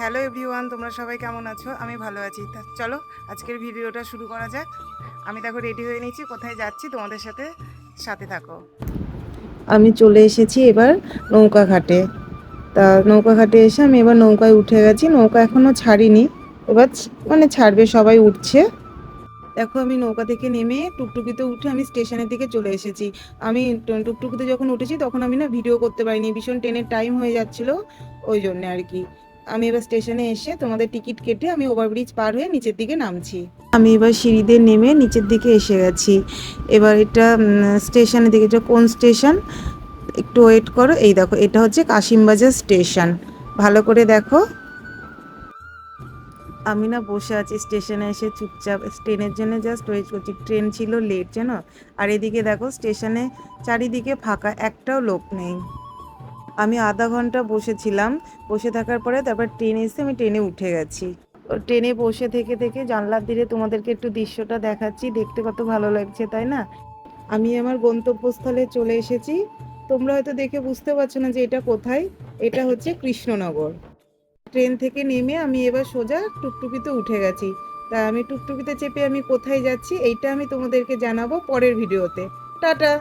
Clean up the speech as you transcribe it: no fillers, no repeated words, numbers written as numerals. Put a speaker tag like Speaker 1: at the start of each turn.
Speaker 1: Hello everyone, তোমরা সবাই কেমন আছো? আমি ভালো আছি। তা চলো আজকের ভিডিওটা শুরু করা যাক। আমি দেখো রেডি হয়ে নিয়েছি, কোথায় যাচ্ছি তোমাদের সাথে সাথে থাকো।
Speaker 2: আমি চলে এসেছি এবার নৌকা ঘাটে। তা নৌকা ঘাটে এসে আমি এবার নৌকায় উঠে গেছি। নৌকা এখনো ছাড়িনি, এবার মানে ছাড়বে, সবাই উঠছে। দেখো আমি নৌকা থেকে নেমে টুকটুকিতে উঠে আমি স্টেশনের দিকে চলে এসেছি। আমি টুকটুকিতে যখন উঠেছি তখন আমি না ভিডিও করতে পারিনি, ভীষণ ট্রেনের টাইম হয়ে যাচ্ছিল, ওই জন্য আর কি। আমি এবার স্টেশনে এসে তোমাদের টিকিট কেটে আমি ওভারব্রিজ পার হয়ে নিচের দিকে নামছি। আমি এবার সিঁড়ি দিয়ে নেমে নিচের দিকে এসে গেছি। এবার এটা স্টেশনের দিকে, এটা কোন স্টেশন একটু ওয়েট করো। এই দেখো, এটা হচ্ছে কাশিমবাজার স্টেশন, ভালো করে দেখো। আমি না বসে আছি স্টেশনে এসে চুপচাপ, ট্রেনের জন্য জাস্ট ওয়েট করছি। ট্রেন ছিল লেট জানো। আর এদিকে দেখো স্টেশনে চারিদিকে ফাঁকা, একটাও লোক নেই। আমি আধা ঘন্টা বসেছিলাম, বসে থাকার পরে তারপর ট্রেন এসে আমি ট্রেনে উঠে গেছি। ট্রেনে বসে থেকে থেকে জানলার দিকে তোমাদেরকে একটু দৃশ্যটা দেখাচ্ছি, দেখতে কত ভালো লাগছে তাই না। আমি আমার গন্তব্যস্থলে চলে এসেছি। তোমরা হয়তো দেখে বুঝতে পারছো না যে এটা কোথায়। এটা হচ্ছে কৃষ্ণনগর। ট্রেন থেকে নেমে আমি এবার সোজা টুকটুকিতে উঠে গেছি। তা আমি টুকটুকিতে চেপে আমি কোথায় যাচ্ছি এইটা আমি তোমাদেরকে জানাবো পরের ভিডিওতে। টাটা।